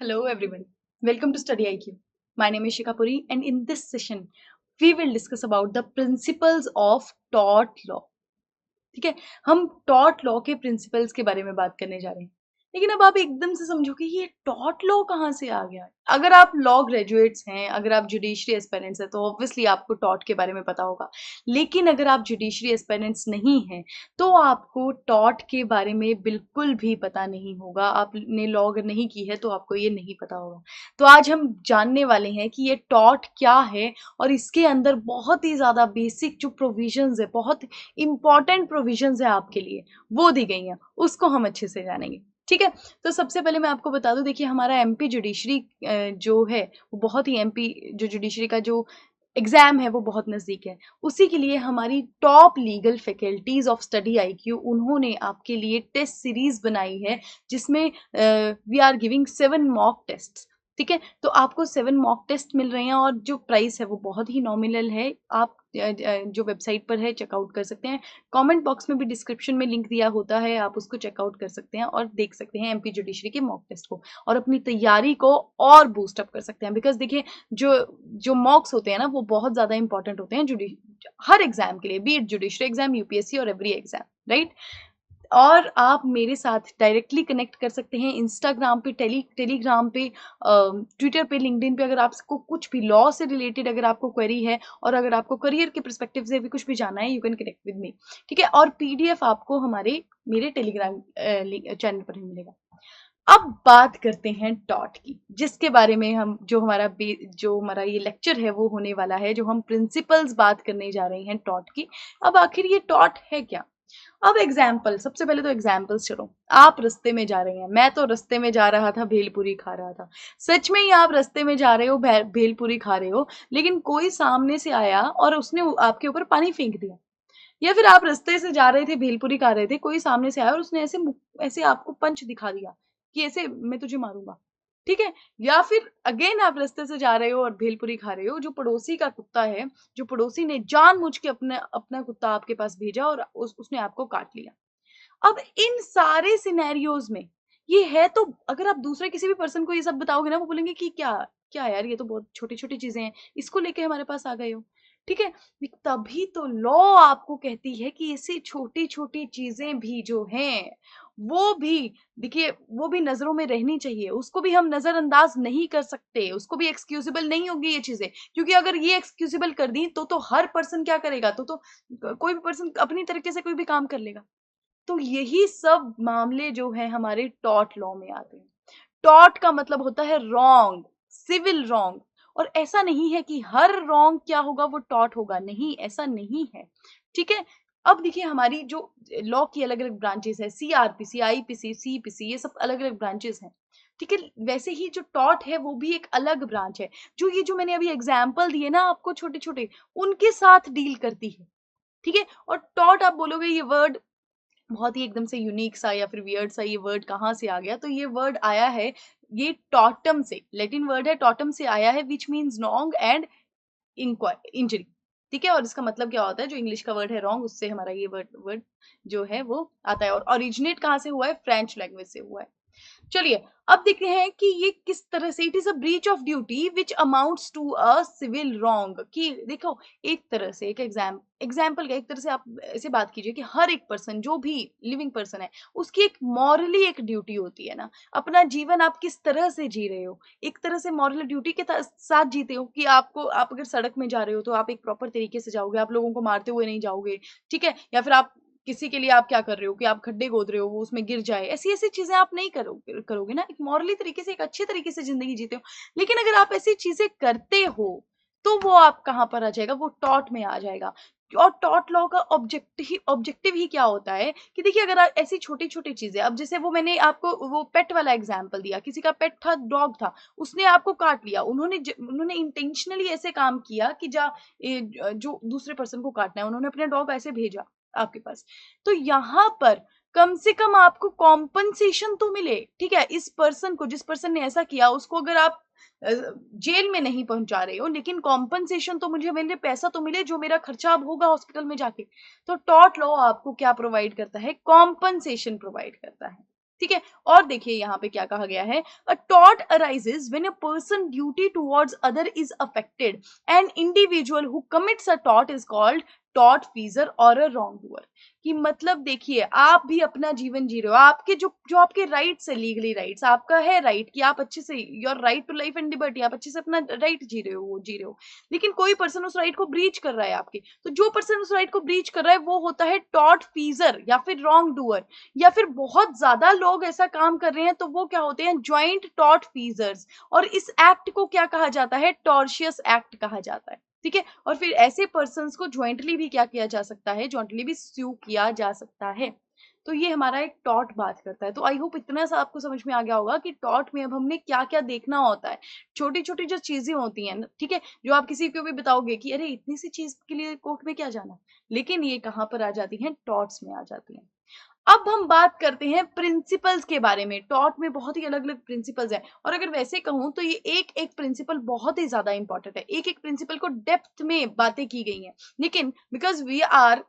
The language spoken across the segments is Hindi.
Hello everyone. Welcome to Study IQ. My name is Shikha Puri and in this session we will discuss about the principles of tort law. ठीक है, हम टॉर्ट लॉ के प्रिंसिपल्स के बारे में बात करने जा रहे हैं। लेकिन अब आप एकदम से समझो कि ये टॉर्ट लॉ कहाँ से आ गया। अगर आप लॉ ग्रेजुएट्स हैं, अगर आप जुडिशरी एस्पिरेंट्स हैं, तो ऑब्वियसली आपको टॉर्ट के बारे में पता होगा। लेकिन अगर आप जुडिशरी एस्पिरेंट्स नहीं हैं, तो आपको टॉर्ट के बारे में बिल्कुल भी पता नहीं होगा। आपने लॉ अगर नहीं की है तो आपको ये नहीं पता होगा। तो आज हम जानने वाले हैं कि ये टॉर्ट क्या है और इसके अंदर बहुत ही ज़्यादा बेसिक जो प्रोविजंस है, बहुत इंपॉर्टेंट प्रोविजंस है आपके लिए, वो दी गई हैं, उसको हम अच्छे से जानेंगे। ठीक है, तो सबसे पहले मैं आपको बता दूं, देखिए हमारा एमपी जुडिशरी जो है वो बहुत ही एमपी जो जुडिशरी का जो एग्जाम है वो बहुत नज़दीक है। उसी के लिए हमारी top legal faculties of Study IQ उन्होंने आपके लिए टेस्ट सीरीज बनाई है, जिसमें we are giving 7 mock test. ठीक है, तो आपको 7 मॉक टेस्ट मिल रहे हैं और जो प्राइस है वो बहुत ही नॉमिनल है। आप जो वेबसाइट पर है चेकआउट कर सकते हैं। कमेंट बॉक्स में भी डिस्क्रिप्शन में लिंक दिया होता है, आप उसको चेकआउट कर सकते हैं और देख सकते हैं एमपी जुडिशरी के मॉक टेस्ट को और अपनी तैयारी को और बूस्ट अप कर सकते हैं। बिकॉज देखिए जो जो मॉक्स होते हैं ना वो बहुत ज़्यादा इंपॉर्टेंट होते हैं हर एग्जाम के लिए, B it judiciary exam, UPSC और एवरी एग्जाम, राइट। और आप मेरे साथ डायरेक्टली कनेक्ट कर सकते हैं इंस्टाग्राम पे, टेलीग्राम पे, ट्विटर पे, लिंक्डइन पे। अगर आपको कुछ भी लॉ से रिलेटेड अगर आपको क्वेरी है और अगर आपको करियर के पर्सपेक्टिव से भी कुछ भी जानना है, you can connect with me. ठीक है, और पीडीएफ आपको मेरे टेलीग्राम चैनल पर ही मिलेगा। अब बात करते हैं टॉट की, जिसके बारे में हम जो हमारा ये लेक्चर है वो होने वाला है, जो हम प्रिंसिपल्स बात करने जा रहे हैं टॉट की। अब आखिर ये टॉट है क्या। अब एग्जाम्पल, सबसे पहले तो एग्जाम्पल्स चलो। आप रास्ते में जा रहे हैं, मैं तो रास्ते में जा रहा था, भेलपुरी खा रहा था। सच में ही आप रास्ते में जा रहे हो, भेलपुरी खा रहे हो, लेकिन कोई सामने से आया और उसने आपके ऊपर पानी फेंक दिया। या फिर आप रास्ते से जा रहे थे, भेलपुरी खा रहे थे, कोई सामने से आया और उसने ऐसे आपको पंच दिखा दिया कि ऐसे मैं तुझे मारूंगा। ठीक है, या फिर अगेन आप रास्ते से जा रहे हो और भेलपुरी खा रहे हो, जो पड़ोसी का कुत्ता है, जो पड़ोसी ने जानबूझ के अपना अपना कुत्ता आपके पास भेजा और उसने आपको काट लिया। अब इन सारे सिनेरियोज में ये है, तो अगर आप दूसरे किसी भी पर्सन को ये सब बताओगे ना, वो बोलेंगे कि क्या क्या यार, ये तो बहुत छोटी छोटी चीजें हैं, इसको लेके हमारे पास आ गए हो। ठीक है, तभी तो लॉ आपको कहती है कि ऐसी छोटी छोटी चीजें भी जो हैं वो भी, देखिए वो भी नजरों में रहनी चाहिए, उसको भी हम नजरअंदाज नहीं कर सकते, उसको भी एक्सक्यूजेबल नहीं होगी ये चीजें। क्योंकि अगर ये एक्सक्यूजेबल कर दी तो हर पर्सन क्या करेगा, तो कोई भी पर्सन अपनी तरीके से कोई भी काम कर लेगा। तो यही सब मामले जो है हमारे टॉर्ट लॉ में आते हैं। टॉर्ट का मतलब होता है रॉन्ग, सिविल रॉन्ग। और ऐसा नहीं है कि हर रॉन्ग क्या होगा वो टॉर्ट होगा, नहीं, ऐसा नहीं है। ठीक है, अब देखिए हमारी जो लॉ की अलग अलग ब्रांचेस है, सीआरपीसी, आईपीसी, सीपीसी, ये सब अलग अलग ब्रांचेस हैं। ठीक है, वैसे ही जो टॉर्ट है वो भी एक अलग ब्रांच है, जो मैंने अभी एग्जाम्पल दिए ना आपको छोटे छोटे, उनके साथ डील करती है। ठीक है, और टॉर्ट आप बोलोगे ये वर्ड बहुत ही एकदम से यूनिक सा या फिर वियर्ड सा, ये वर्ड कहाँ से आ गया, तो ये वर्ड आया है, ये टॉटम से, लैटिन वर्ड है, टॉटम से आया है, which means wrong and injury. ठीक है, और इसका मतलब क्या होता है, जो इंग्लिश का वर्ड है रॉन्ग, उससे हमारा ये वर्ड वर्ड जो है वो आता है। और ओरिजिनेट कहाँ से हुआ है, फ्रेंच लैंग्वेज से हुआ है। चलिए, अब देखते हैं कि ये किस तरह से, it is a breach of duty which amounts to a civil wrong. कि देखो, एक तरह से एक एग्जाम्पल का, एक तरह से आप ऐसे बात कीजिए कि हर एक पर्सन, जो भी लिविंग पर्सन है, उसकी एक मॉरली एक ड्यूटी होती है ना। अपना जीवन आप किस तरह से जी रहे हो, एक तरह से मॉरल ड्यूटी के साथ जीते हो। कि आप अगर सड़क में जा रहे हो तो आप एक प्रॉपर तरीके से जाओगे, आप लोगों को मारते हुए नहीं जाओगे। ठीक है, या फिर आप किसी के लिए आप क्या कर रहे हो कि आप खड्डे खोद रहे हो, वो उसमें गिर जाए, ऐसी ऐसी चीजें आप नहीं करोगे ना। एक मॉरली तरीके से, एक अच्छे तरीके से जिंदगी जीते हो। लेकिन अगर आप ऐसी चीजें करते हो तो वो आप कहाँ पर आ जाएगा, वो टॉर्ट में आ जाएगा। और टॉर्ट लॉ का ऑब्जेक्टिव ही क्या होता है कि देखिए, अगर ऐसी छोटी छोटी चीजें, अब जैसे वो मैंने आपको वो पेट वाला एग्जांपल दिया, किसी का पेट था, डॉग था, उसने आपको काट लिया, उन्होंने इंटेंशनली ऐसे काम किया कि जो दूसरे पर्सन को काटना है, उन्होंने अपने डॉग ऐसे भेजा आपके पास। तो यहाँ पर कम से कम आपको कॉम्पनसेशन तो मिले। ठीक है, इस पर्सन को, जिस पर्सन ने ऐसा किया, उसको अगर आप जेल में नहीं पहुंचा रहे हो, लेकिन कॉम्पनसेशन तो मुझे मिले, पैसा तो मिले, जो मेरा खर्चा अब होगा हॉस्पिटल में जाके। तो टॉर्ट लॉ आपको क्या प्रोवाइड करता है, कॉम्पनसेशन प्रोवाइड करता है। ठीक है। और देखिए यहाँ पे क्या कहा गया है, a tort arises when a person duty towards other is affected, an individual who commits a tort is called tortfeasor और अ रॉन्ग डूअर। कि मतलब देखिए, आप भी अपना जीवन जी रहे हो, आपके जो जो आपके राइट्स है, लीगली राइट्स आपका है, राइट कि आप अच्छे से, your right to life and liberty, आप अच्छे से अपना राइट जी रहे हो, वो जी रहे हो, लेकिन कोई पर्सन उस राइट को ब्रीच कर रहा है आपके, तो जो पर्सन उस राइट को ब्रीच कर रहा है वो होता है टॉर्ट फीजर या फिर रॉन्ग डूअर। या फिर बहुत ज्यादा लोग ऐसा काम कर रहे हैं तो वो क्या होते हैं, ज्वाइंट टॉर्ट फीजर्स। और इस एक्ट को क्या कहा जाता है, टॉर्शियस एक्ट कहा जाता है। ठीक है। और फिर ऐसे पर्सन्स को ज्वाइंटली भी क्या किया जा सकता है, ज्वाइंटली भी स्यू किया जा सकता है। तो ये हमारा एक टॉर्ट बात करता है। तो आई होप इतना सा आपको समझ में आ गया होगा कि टॉर्ट में अब हमने क्या क्या देखना होता है। छोटी छोटी जो चीजें होती हैं, ठीक है, जो आप किसी को भी बताओगे कि अरे इतनी सी चीज के लिए कोर्ट में क्या जाना, लेकिन ये कहाँ पर आ जाती है, टॉर्ट्स में आ जाती है। अब हम बात करते हैं प्रिंसिपल्स के बारे में। टॉर्ट में बहुत ही अलग अलग प्रिंसिपल्स हैं, और अगर वैसे कहूं तो ये एक एक प्रिंसिपल बहुत ही ज्यादा इंपॉर्टेंट है, एक एक प्रिंसिपल को डेप्थ में बातें की गई हैं। लेकिन because we are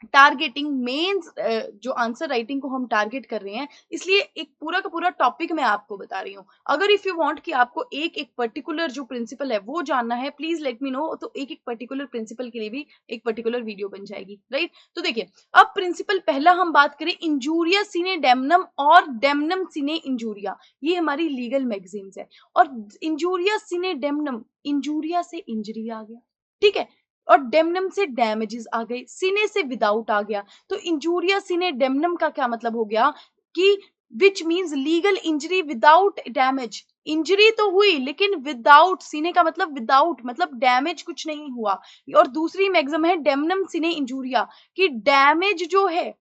targeting mains, जो आंसर राइटिंग को हम टारगेट कर रहे हैं, इसलिए एक पूरा का पूरा टॉपिक मैं आपको बता रही हूँ। अगर इफ यू वांट कि आपको एक एक पर्टिकुलर जो प्रिंसिपल है वो जानना है, प्लीज लेट मी नो, तो एक एक पर्टिकुलर प्रिंसिपल के लिए भी एक पर्टिकुलर वीडियो बन जाएगी, राइट। तो देखिए, अब प्रिंसिपल पहला हम बात करें, इंजूरिया सीने डेमनम और डेमनम सीने इंजूरिया, ये हमारी लीगल मैगजीन्स है। और इंजूरिया सीने डेमनम, इंजूरिया से इंजरी आ गया, ठीक है, और डेमनम से डैमेजेस आ गए, सीने से विदाउट आ गया। तो इंजूरिया सीने डेमनम का क्या मतलब हो गया कि which means legal injury without damage. Injury तो हुई लेकिन विदाउट, सीने का मतलब विदाउट, मतलब डैमेज कुछ नहीं हुआ। और दूसरी मैक्सिम है डेमनम सीने इंजूरिया, कि डैमेज जो है,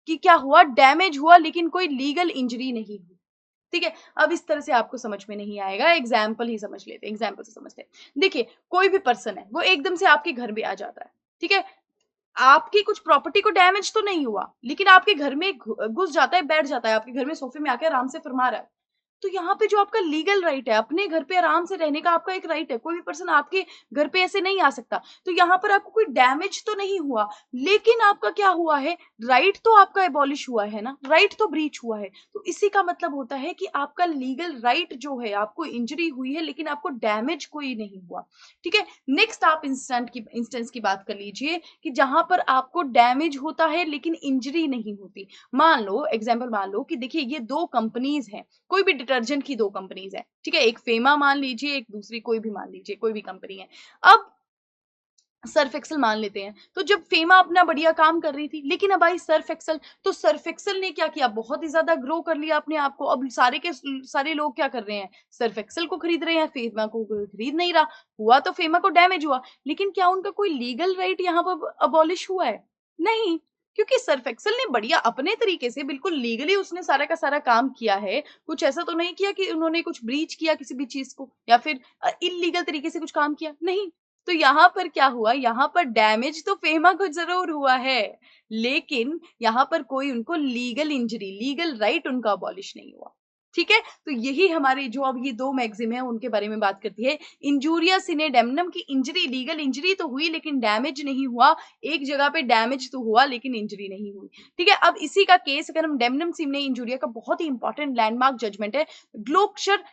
कि क्या हुआ, डैमेज हुआ लेकिन कोई लीगल इंजरी नहीं हुई। ठीक है। अब इस तरह से आपको समझ में नहीं आएगा, एग्जाम्पल ही समझ लेते हैं, एग्जाम्पल से समझते हैं। देखिए, कोई भी पर्सन है, वो एकदम से आपके घर में आ जाता है, ठीक है, आपकी कुछ प्रॉपर्टी को डैमेज तो नहीं हुआ, लेकिन आपके घर में घुस जाता है, बैठ जाता है आपके घर में, सोफे में आके आराम से फरमा रहा है। तो यहाँ पे जो आपका लीगल राइट है, अपने घर पे आराम से रहने का आपका एक राइट है, कोई भी पर्सन आपके घर पे ऐसे नहीं आ सकता। तो यहाँ पर आपको कोई डैमेज तो नहीं हुआ, लेकिन आपका क्या हुआ है, राइट तो आपका एबॉलिश हुआ है ना, राइट तो ब्रीच हुआ है। तो इसी का मतलब होता है कि आपका लीगल राइट जो है, आपको इंजरी हुई है लेकिन आपको डैमेज कोई नहीं हुआ। ठीक है। नेक्स्ट आप इंस्टेंस की बात कर लीजिए, कि जहां पर आपको डैमेज होता है लेकिन इंजरी नहीं होती। मान लो, एग्जाम्पल मान लो कि देखिए ये दो कंपनीज हैं, कोई भी डिटर्जेंट की दो कंपनीज है, ठीक है, एक फेमा मान लीजिए, एक दूसरी कोई भी मान लीजिए, कोई भी कंपनी है। अब सर्फ एक्सल मान लेते हैं, तो जब फेमा अपना बढ़िया काम कर रही थी, लेकिन अब आई सर्फ एक्सल, तो सर्फ एक्सल ने क्या किया, बहुत ही ज्यादा ग्रो कर लिया अपने आप को। अब सारे के सारे लोग क्या कर रहे हैं, सर्फ एक्सल को खरीद रहे हैं, फेमा को कोई खरीद नहीं रहा। हुआ तो फेमा को डैमेज हुआ, लेकिन क्या उनका कोई लीगल राइट यहाँ पर अबॉलिश हुआ है, नहीं, क्योंकि सर्फ एक्सल ने बढ़िया अपने तरीके से बिल्कुल लीगली उसने सारा का सारा काम किया है। कुछ ऐसा तो नहीं किया कि उन्होंने कुछ ब्रीच किया किसी भी चीज को, या फिर इलीगल तरीके से कुछ काम किया, नहीं। तो यहाँ पर क्या हुआ, यहाँ पर डैमेज तो फेमा को जरूर हुआ है, लेकिन यहाँ पर कोई उनको लीगल इंजरी, लीगल राइट उनका अबॉलिश नहीं हुआ। ठीक है। तो यही हमारी जो अब ये दो मैगजिम है उनके बारे में बात करती है। इंजूरिया सिने डेमनम की इंजरी, लीगल इंजरी तो हुई लेकिन डैमेज नहीं हुआ, एक जगह पे डैमेज तो हुआ लेकिन इंजरी नहीं हुई। ठीक है। अब इसी का केस अगर हम डेमनम सिमने इंजूरिया का बहुत ही इंपॉर्टेंट लैंडमार्क जजमेंट है, ग्लोबशर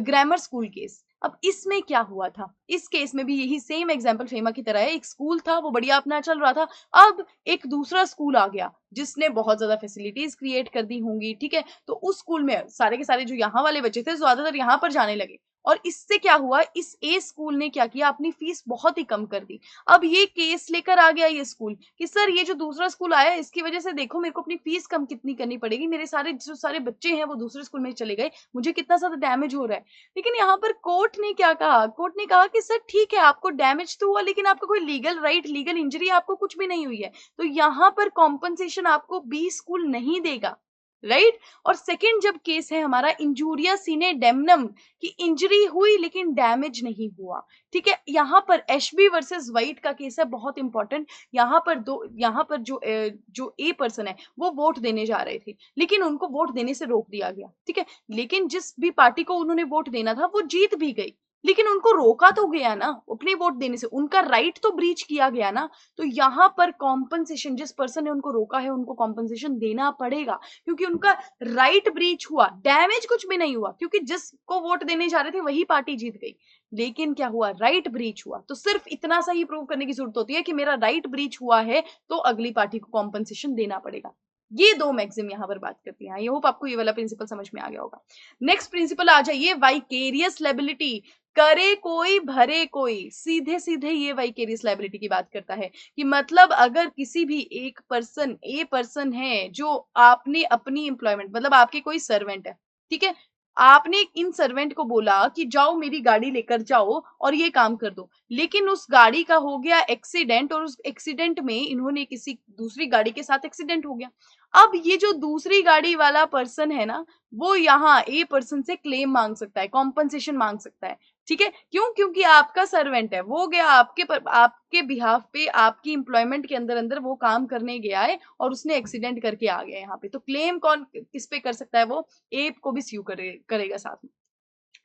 ग्रामर स्कूल केस। अब इसमें क्या हुआ था, इस केस में भी यही सेम एग्जांपल फेमा की तरह है, एक स्कूल था वो बढ़िया अपना चल रहा था। अब एक दूसरा स्कूल आ गया जिसने बहुत ज्यादा फैसिलिटीज क्रिएट कर दी होंगी, ठीक है, तो उस स्कूल में सारे के सारे जो यहाँ वाले बच्चे थे ज्यादातर यहाँ पर जाने लगे, और इससे क्या हुआ, इस ए स्कूल ने क्या किया, अपनी फीस बहुत ही कम कर दी। अब ये केस लेकर आ गया ये स्कूल कि सर ये जो दूसरा स्कूल आया है इसकी वजह से देखो मेरे को अपनी फीस कम कितनी करनी पड़ेगी, मेरे सारे जो सारे बच्चे हैं वो दूसरे स्कूल में चले गए, मुझे कितना ज्यादा डैमेज हो रहा है। लेकिन यहाँ पर कोर्ट ने क्या कहा, कोर्ट ने कहा कि सर ठीक है आपको डैमेज तो हुआ लेकिन आपका कोई लीगल राइट, लीगल इंजरी आपको कुछ भी नहीं हुई है, तो यहाँ पर कॉम्पनसेशन आपको बी स्कूल नहीं देगा, राइट। और सेकंड जब केस है हमारा इंजूरिया सीने डेमनम, की इंजरी हुई लेकिन डैमेज नहीं हुआ, ठीक है, यहाँ पर एशबी वर्सेस वाइट का केस है बहुत इंपॉर्टेंट। यहाँ पर जो ए पर्सन है वो वोट देने जा रहे थे, लेकिन उनको वोट देने से रोक दिया गया, ठीक है, लेकिन जिस भी पार्टी को उन्होंने वोट देना था वो जीत भी गई, लेकिन उनको रोका तो गया ना अपने वोट देने से, उनका राइट तो ब्रीच किया गया ना। तो यहाँ पर कॉम्पनसेशन, जिस पर्सन ने उनको रोका है उनको कॉम्पनसेशन देना पड़ेगा, क्योंकि उनका राइट ब्रीच हुआ। डैमेज कुछ भी नहीं हुआ, क्योंकि जिसको वोट देने जा रहे थे वही पार्टी जीत गई, लेकिन क्या हुआ, राइट ब्रीच हुआ। तो सिर्फ इतना सा ही प्रूव करने की जरूरत होती है कि मेरा राइट ब्रीच हुआ है, तो अगली पार्टी को कॉम्पनसेशन देना पड़ेगा। ये दो मैक्सिम यहाँ पर बात करती है। आई होप आपको ये वाला प्रिंसिपल समझ में आ गया होगा। नेक्स्ट प्रिंसिपल आ जाइए, वाइकेरियस लायबिलिटी। करे कोई भरे कोई, सीधे सीधे ये वाइकेरियस लायबिलिटी की बात करता है कि मतलब अगर किसी भी एक पर्सन, ए पर्सन है जो आपने अपनी एम्प्लॉयमेंट, मतलब आपके कोई सर्वेंट है, ठीक है, आपने इन सर्वेंट को बोला कि जाओ मेरी गाड़ी लेकर जाओ और ये काम कर दो, लेकिन उस गाड़ी का हो गया एक्सीडेंट और उस एक्सीडेंट में इन्होंने किसी दूसरी गाड़ी के साथ एक्सीडेंट हो गया। अब ये जो दूसरी गाड़ी वाला पर्सन है ना, वो यहाँ ए पर्सन से क्लेम मांग सकता है, कॉम्पनसेशन मांग सकता है। ठीक है, क्यों? क्योंकि आपका सर्वेंट है, वो गया आपके बिहाफ पे, आपकी एम्प्लॉयमेंट के अंदर अंदर वो काम करने गया है और उसने एक्सीडेंट करके आ गया यहाँ पे। तो क्लेम कौन किस पे कर सकता है? वो ए को भी स्यू करेगा साथ में।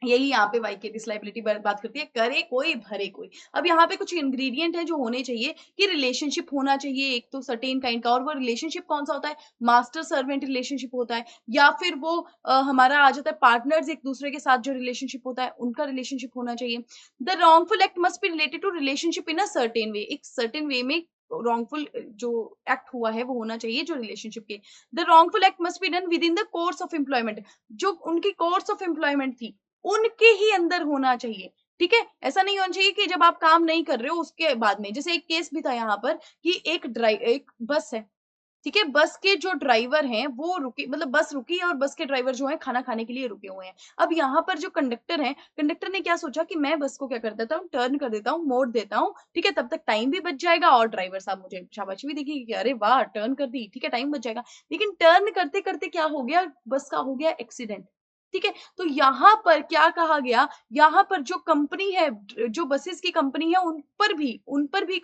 यही यहाँ पे वाइकेरियस लायबिलिटी बात करती है, करे कोई भरे कोई। अब यहाँ पे कुछ इंग्रेडिएंट है जो होने चाहिए कि रिलेशनशिप होना चाहिए एक तो सर्टेन काइंड का, और वो रिलेशनशिप कौन सा होता है? मास्टर सर्वेंट रिलेशनशिप होता है, या फिर वो हमारा आ जाता है पार्टनर्स एक दूसरे के साथ जो रिलेशनशिप होता है उनका रिलेशनशिप होना चाहिए। The wrongful act must be related to relationship in a certain way, एक सर्टेन वे में रॉन्गफुल जो एक्ट हुआ है वो होना चाहिए जो रिलेशनशिप के। The wrongful act must be done with in the course of employment, जो उनकी कोर्स ऑफ एम्प्लॉयमेंट थी उनके ही अंदर होना चाहिए। ठीक है, ऐसा नहीं होना चाहिए कि जब आप काम नहीं कर रहे हो उसके बाद में। जैसे एक केस भी था यहाँ पर कि एक बस है, ठीक है, बस के जो ड्राइवर हैं वो रुके, मतलब बस रुकी है और बस के ड्राइवर जो है खाना खाने के लिए रुके हुए हैं। अब यहाँ पर जो कंडक्टर है, कंडक्टर ने क्या सोचा कि मैं बस को क्या कर देता हूँ, टर्न कर देता हूँ, मोड़ देता हूँ, ठीक है, तब तक टाइम भी बच जाएगा और ड्राइवर साहब मुझे शाबाशी भी देखेंगे कि अरे वाह टर्न कर दी, ठीक है, टाइम बच जाएगा। लेकिन टर्न करते करते क्या हो गया, बस का हो गया एक्सीडेंट। ठीक है, तो यहाँ पर क्या कहा गया, यहाँ पर जो कंपनी है, जो बसेस की कंपनी है, उन पर भी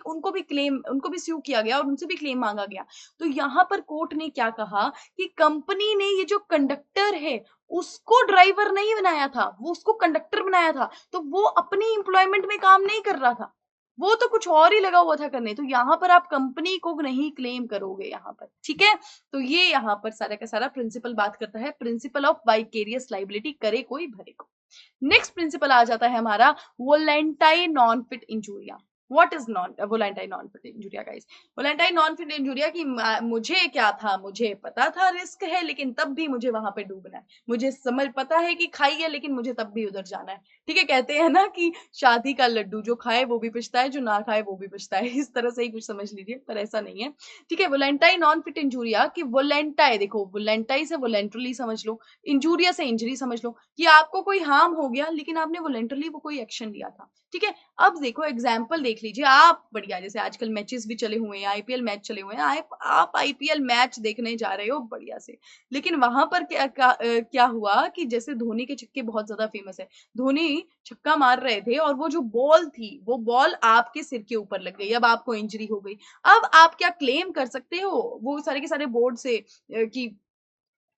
उनको भी स्यू किया गया और उनसे भी क्लेम मांगा गया। तो यहाँ पर कोर्ट ने क्या कहा कि कंपनी ने ये जो कंडक्टर है उसको ड्राइवर नहीं बनाया था, वो उसको कंडक्टर बनाया था, तो वो अपनी एम्प्लॉयमेंट में काम नहीं कर रहा था, वो तो कुछ और ही लगा हुआ था करने। तो यहाँ पर आप कंपनी को नहीं क्लेम करोगे यहाँ पर। ठीक है, तो ये यहाँ पर सारा का सारा प्रिंसिपल बात करता है, प्रिंसिपल ऑफ वाइकेरियस लायबिलिटी, करे कोई भरे को। नेक्स्ट प्रिंसिपल आ जाता है हमारा volenti non fit injuria. What is non volenti non fit injuria guys? Volenti non fit injuria की मुझे क्या था, मुझे पता था रिस्क है लेकिन तब भी मुझे वहां पे डूबना है, मुझे समझ पता है कि खाई है लेकिन मुझे तब भी उधर जाना है। ठीक है, कहते हैं ना कि शादी का लड्डू जो खाए वो भी पछताए, जो ना खाए वो भी पछताए, इस तरह से ही कुछ समझ लीजिए, पर ऐसा नहीं है। ठीक है, वोलेंटाई नॉन फिट इंजूरिया की वोलेंटाई, देखो वोलेंटाई से वोलेंटरली समझ लो, इंजूरिया से इंजरी समझ लो, कि आपको कोई हार्म हो गया लेकिन आपने वोलेंटरली वो कोई एक्शन लिया था। ठीक है, अब देखो एग्जाम्पल देख लीजिए आप, बढ़िया, जैसे आजकल मैचेस भी चले हुए हैं, आईपीएल मैच चले हुए हैं, आप आईपीएल मैच देखने जा रहे हो बढ़िया से, लेकिन वहां पर क्या हुआ कि जैसे धोनी के छक्के बहुत ज्यादा फेमस है, धोनी छक्का मार रहे थे और वो जो बॉल थी वो बॉल आपके सिर के ऊपर लग गई, अब आपको इंजरी हो गई। अब आप क्या क्लेम कर सकते हो वो सारे के सारे बोर्ड से कि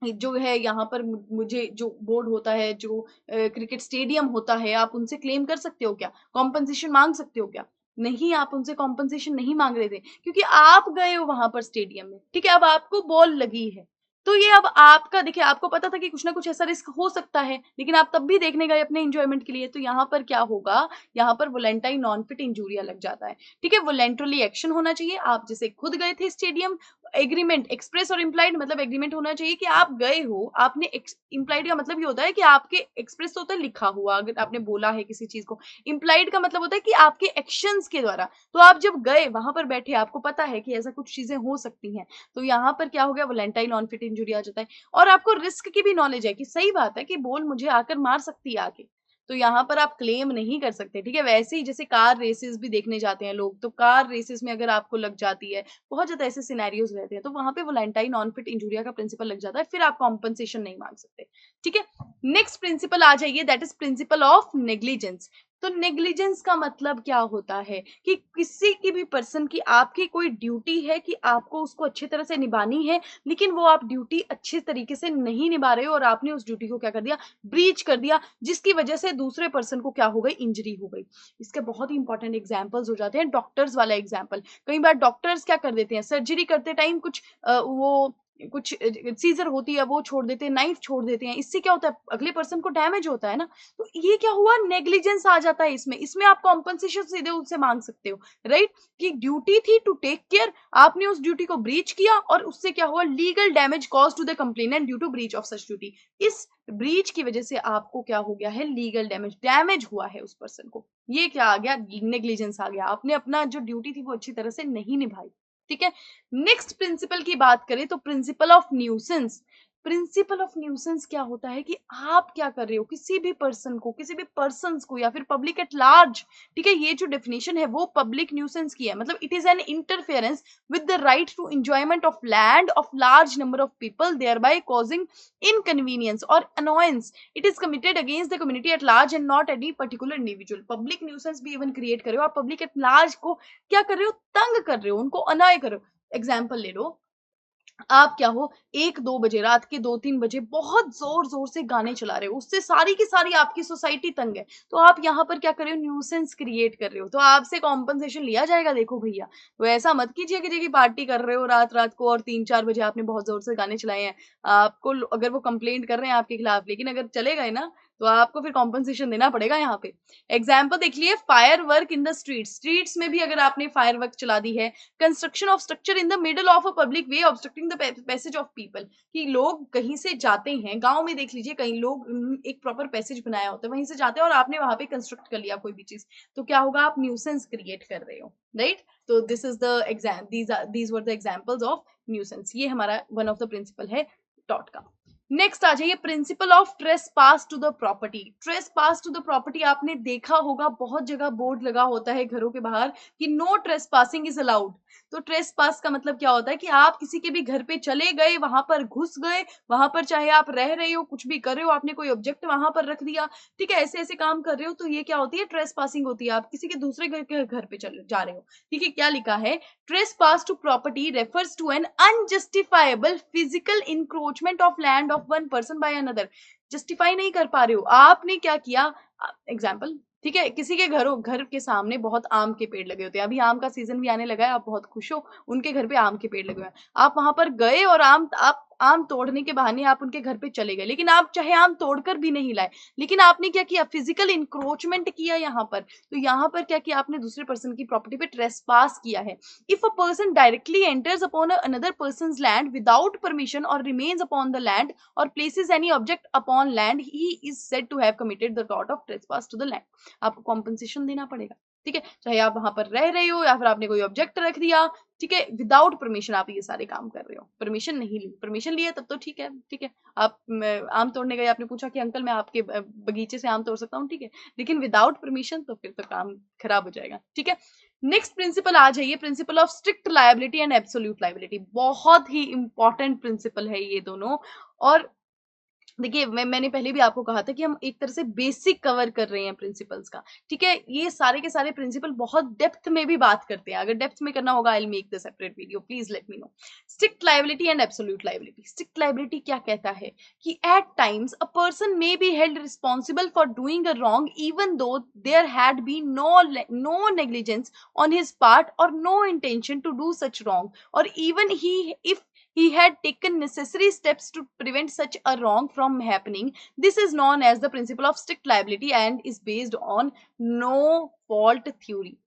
जो है यहाँ पर मुझे जो बोर्ड होता है, जो क्रिकेट स्टेडियम होता है, आप उनसे क्लेम कर सकते हो क्या, कॉम्पनसेशन मांग सकते हो क्या? नहीं, आप उनसे कॉम्पनसेशन नहीं मांग रहे थे, क्योंकि आप गए हो वहां पर स्टेडियम में। ठीक है, अब आपको बॉल लगी है, तो ये अब आपका, देखिए आपको पता था कि कुछ ना कुछ ऐसा रिस्क हो सकता है, लेकिन आप तब भी देखने गए अपने इंजॉयमेंट के लिए। तो यहाँ पर क्या होगा, यहाँ पर वोलेंटाई नॉन फिट इंजूरिया लग जाता है। ठीक है, वोलेंटरली एक्शन होना चाहिए, आप जैसे खुद गए थे स्टेडियम, एग्रीमेंट एक्सप्रेस और इम्प्लाइड, मतलब एग्रीमेंट होना चाहिए कि आप गए हो, आपने इम्प्लाइड का मतलब ये होता है कि आपके, एक्सप्रेस तो होता है लिखा हुआ, अगर आपने बोला है किसी चीज को, इम्प्लाइड का मतलब होता है कि आपके एक्शंस के द्वारा। तो आप जब गए वहां पर बैठे, आपको पता है कि ऐसा कुछ चीजें हो सकती हैं, तो यहाँ पर क्या हो गया, वोलेंटाइल नॉन फिट इंजरी आ जाता है। और आपको रिस्क की भी नॉलेज है कि सही बात है कि बॉल मुझे आकर मार सकती है आके, तो यहाँ पर आप क्लेम नहीं कर सकते। ठीक है, वैसे ही जैसे कार रेसेस भी देखने जाते हैं लोग, तो कार रेसेस में अगर आपको लग जाती है, बहुत ज्यादा ऐसे सिनेरियोज रहते हैं, तो वहां पे वोलेंटाइल नॉन फिट इंजूरिया का प्रिंसिपल लग जाता है, फिर आप कॉम्पनसेशन नहीं मांग सकते। ठीक है, नेक्स्ट प्रिंसिपल आ जाइए, that is principle of negligence. तो नेग्लिजेंस का मतलब क्या होता है कि किसी की भी पर्सन की आपकी कोई ड्यूटी है कि आपको उसको अच्छी तरह से निभानी है, लेकिन वो आप ड्यूटी अच्छे तरीके से नहीं निभा रहे हो और आपने उस ड्यूटी को क्या कर दिया, ब्रीच कर दिया, जिसकी वजह से दूसरे पर्सन को क्या हो गई, इंजरी हो गई। इसके बहुत ही इंपॉर्टेंट एग्जाम्पल्स हो जाते हैं। डॉक्टर्स वाला एग्जाम्पल, कई बार डॉक्टर्स क्या कर देते हैं, सर्जरी करते टाइम वो कुछ सीजर होती है वो छोड़ देते हैं, नाइफ छोड़ देते हैं, इससे क्या होता है, अगले पर्सन को डैमेज होता है ना। तो ये क्या हुआ, नेग्लिजेंस आ जाता है इसमें। इसमें आप कॉम्पनसेशन सीधे उससे मांग सकते हो, राइट, कि ड्यूटी थी टू टेक केयर, आपने उस ड्यूटी को ब्रीच किया और उससे क्या हुआ, legal damage cause to the complainant due to breach of such duty. इस ब्रीच की वजह से आपको क्या हो गया है, लीगल डैमेज, डैमेज हुआ है उस पर्सन को। ये क्या आ गया, नेग्लिजेंस आ गया, आपने अपना जो ड्यूटी थी वो अच्छी तरह से नहीं निभाई। ठीक है, नेक्स्ट प्रिंसिपल की बात करें तो principle of nuisance. Principle of nuisance क्या होता है कि आप क्या कर रहे हो, किसी भी पर्सन को, किसी भी पर्सन्स को या फिर पब्लिक एट लार्ज, ठीक है, ये जो डेफिनेशन है वो पब्लिक न्यूसेंस की है, मतलब it is an interference with the right to enjoyment of land of large number of people thereby causing inconvenience और annoyance. It is committed against the community at large and not any particular individual. Public nuisance भी इवन क्रिएट कर रहे हो आप, पब्लिक एट लार्ज को क्या कर रहे हो, तंग कर रहे हो, उनको अनाय कर रहे हो। एग्जाम्पल ले लो, आप क्या हो, 1-2 बजे, रात के 2-3 बजे बहुत ज़ोर-ज़ोर से गाने चला रहे हो, उससे सारी की सारी आपकी सोसाइटी तंग है। तो आप यहाँ पर क्या कर रहे हो, न्यूसेंस क्रिएट कर रहे हो, तो आपसे कॉम्पेंसेशन लिया जाएगा। देखो भैया, तो ऐसा मत कीजिए कि जी की पार्टी कर रहे हो रात-रात को और 3-4 बजे आपने बहुत ज़ोर से गाने चलाए हैं। आपको अगर वो कंप्लेंट कर रहे हैं आपके खिलाफ, लेकिन अगर चले गए ना, तो आपको फिर कॉम्पेंसेशन देना पड़ेगा यहाँ पे। एग्जाम्पल देख लिए, firework in the streets. Streets में भी अगर आपने फायरवर्क चला दी है, construction of structure in the middle of a public way obstructing the passage of people, कि लोग कहीं से जाते हैं, गांव में देख लीजिए, कई लोग एक प्रॉपर पैसेज बनाया होता है, वहीं से जाते हैं और आपने वहां पे कंस्ट्रक्ट कर लिया कोई भी चीज, तो क्या होगा, आप न्यूसेंस क्रिएट कर रहे हो, राइट। तो this is the exam, these were the examples of nuisance. ये हमारा वन ऑफ द प्रिंसिपल है टॉट का। नेक्स्ट आ जाइए, principle of trespass to the property. Trespass to the property आपने देखा होगा, बहुत जगह बोर्ड लगा होता है घरों के बाहर कि no trespassing is allowed. तो ट्रेस पास का मतलब क्या होता है कि आप किसी के भी घर पे चले गए, वहां पर घुस गए, वहां पर चाहे आप रह रहे हो, कुछ भी कर रहे हो, आपने कोई ऑब्जेक्ट वहां पर रख दिया, ठीक है, ऐसे ऐसे काम कर रहे हो, तो ये क्या होती है, ट्रेस पासिंग होती है। आप किसी के दूसरे घर पे चले जा रहे हो, ठीक है, क्या लिखा है, trespass to property refers to an unjustifiable physical encroachment of land of one person by another। Justify नहीं कर पा रहे हो, आपने क्या किया, एग्जाम्पल, ठीक है, किसी के घर के सामने बहुत आम के पेड़ लगे होते हैं, अभी आम का सीजन भी आने लगा है, आप बहुत खुश हो, उनके घर पे आम के पेड़ लगे हुए हैं, आप वहां पर गए और आप आम तोड़ने के बहाने आप उनके घर पे चले गए, लेकिन आप चाहे आम तोड़कर भी नहीं लाए, लेकिन आपने क्या किया, फिजिकल इंक्रोचमेंट किया यहाँ पर। तो यहाँ पर क्या किया आपने, दूसरे पर्सन की प्रॉपर्टी पे ट्रेसपास किया है। If a person directly enters upon another person's land without permission और रिमेन्स अपॉन द लैंड और places any object upon land, he is said to have committed the tort of trespass to the land. आपको कॉम्पनसेशन देना पड़ेगा, ठीक है, चाहे आप वहां पर रह रहे हो या फिर आपने कोई ऑब्जेक्ट रख दिया, ठीक है, विदाउट परमिशन आप ये सारे काम कर रहे हो, परमिशन नहीं ली, परमिशन लिए तब तो ठीक है, ठीक है, आप आम तोड़ने गए, आपने पूछा कि अंकल मैं आपके बगीचे से आम तोड़ सकता हूँ, ठीक है, लेकिन विदाउट परमिशन तो फिर तो काम खराब हो जाएगा, ठीक है। नेक्स्ट प्रिंसिपल आ जाइए, principle of strict liability and absolute liability. बहुत ही इंपॉर्टेंट प्रिंसिपल है ये दोनों। और देखिए, मैंने पहले भी आपको कहा था कि हम एक तरह से बेसिक कवर कर रहे हैं प्रिंसिपल्स का, ठीक है, ये सारे के सारे प्रिंसिपल बहुत डेप्थ में भी बात करते हैं, अगर डेप्थ में करना होगा I will make the separate video, please let me know. Strict liability and absolute liability. Strict liability क्या कहता है कि at times a person may be held responsible for doing a wrong even though there had been no negligence on his part और no intention to do such wrong, और even he if he had taken necessary steps to prevent such a wrong from happening. This is known as the principle of strict liability and is based on no fault theory.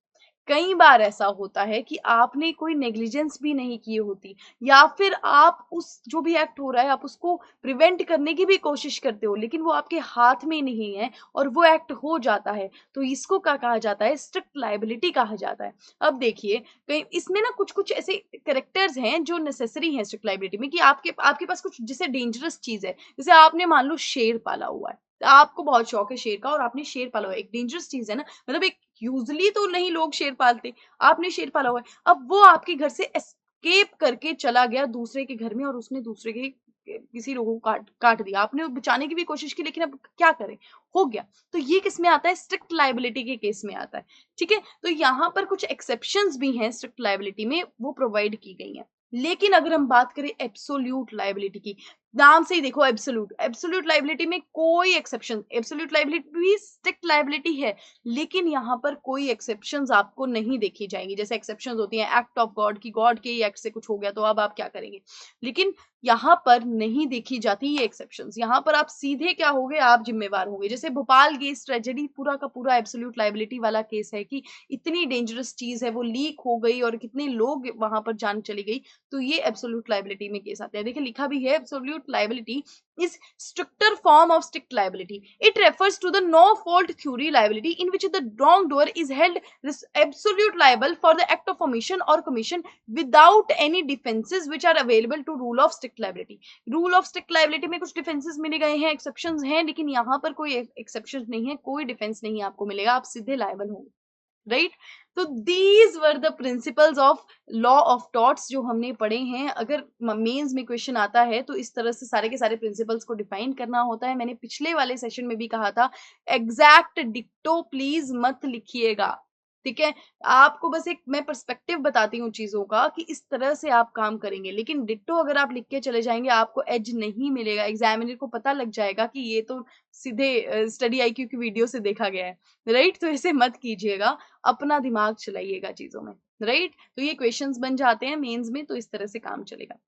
कई बार ऐसा होता है कि आपने कोई नेग्लिजेंस भी नहीं की होती, या फिर आप उस जो भी एक्ट हो रहा है आप उसको प्रिवेंट करने की भी कोशिश करते हो, लेकिन वो आपके हाथ में नहीं है और वो एक्ट हो जाता है, तो इसको क्या कहा जाता है, स्ट्रिक्ट लायबिलिटी कहा जाता है। अब देखिए, कई इसमें ना कुछ कुछ ऐसे करेक्टर्स हैं जो नेसेसरी हैं स्ट्रिक्ट लायबिलिटी में, कि आपके आपके पास कुछ जैसे डेंजरस चीज है, जैसे आपने मान लो शेर पाला हुआ है, आपको बहुत शौक है शेर का और आपने शेर पाला हुआ है, एक डेंजरस चीज है ना, मतलब एक यूजुअली तो नहीं लोग शेर पालते, आपने शेर पाला हुआ है, अब वो आपके घर से एस्केप करके चला गया दूसरे के घर में और उसने दूसरे के किसी लोगों को काट काट दिया, आपने बचाने की भी कोशिश की, लेकिन अब क्या करें, हो गया। तो ये किस में आता है? स्ट्रिक्ट लायबिलिटी के केस में आता है, ठीक है। तो यहाँ पर कुछ एक्सेप्शंस भी हैं स्ट्रिक्ट लायबिलिटी में, वो प्रोवाइड की गई हैं। लेकिन अगर हम बात करें एब्सोल्यूट लायबिलिटी की, नाम से ही देखो एब्सोल्यूट, एब्सोल्यूट लायबिलिटी में कोई एक्सेप्शन, एब्सोल्यूट लायबिलिटी भी स्ट्रिक्ट लायबिलिटी है, लेकिन यहाँ पर कोई एक्सेप्शंस आपको नहीं देखी जाएंगी। जैसे एक्सेप्शंस होती हैं एक्ट ऑफ गॉड की, गॉड के एक्ट से कुछ हो गया तो अब आप क्या करेंगे, लेकिन यहाँ पर नहीं देखी जाती ये एक्सेप्शंस। यहाँ पर आप सीधे क्या होगे, आप जिम्मेवार होंगे। जैसे भोपाल गैस ट्रेजेडी पूरा का पूरा एब्सोल्यूट लायबिलिटी वाला केस है कि इतनी डेंजरस चीज है वो लीक हो गई और कितने लोग वहां पर जान चली गई, तो ये एब्सोल्यूट लायबिलिटी में केस आते हैं। देखिए लिखा भी है, absolute liability is stricter form of strict liability. It refers to the no fault theory liability in which the wrongdoer is held absolute liable for the act of omission or commission without any defenses which are available to rule of strict liability. Rule of strict liability में कुछ defenses मिले गए हैं, exceptions हैं, लेकिन यहाँ पर कोई exceptions नहीं है, कोई defense नहीं आपको मिलेगा, आप सीधे liable होंगे, राइट। तो these were the principles of law of torts जो हमने पढ़े हैं। अगर मेंस में क्वेश्चन आता है तो इस तरह से सारे के सारे प्रिंसिपल्स को डिफाइन करना होता है। मैंने पिछले वाले सेशन में भी कहा था, एग्जैक्ट डिक्टो प्लीज मत लिखिएगा, ठीक है। आपको बस एक मैं पर्सपेक्टिव बताती हूँ चीजों का कि इस तरह से आप काम करेंगे, लेकिन डिट्टो अगर आप लिख के चले जाएंगे आपको एज नहीं मिलेगा, एग्जामिनर को पता लग जाएगा कि ये तो सीधे स्टडी आईक्यू की वीडियो से देखा गया है, राइट। तो ऐसे मत कीजिएगा, अपना दिमाग चलाइएगा चीजों में, राइट। तो ये क्वेश्चंस बन जाते हैं मेंस में, तो इस तरह से काम चलेगा।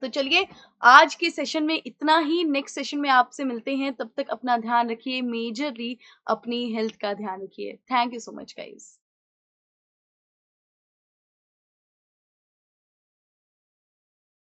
तो चलिए आज के सेशन में इतना ही, नेक्स्ट सेशन में आपसे मिलते हैं, तब तक अपना ध्यान रखिए, मेजरली अपनी हेल्थ का ध्यान रखिए। Thank you so much guys.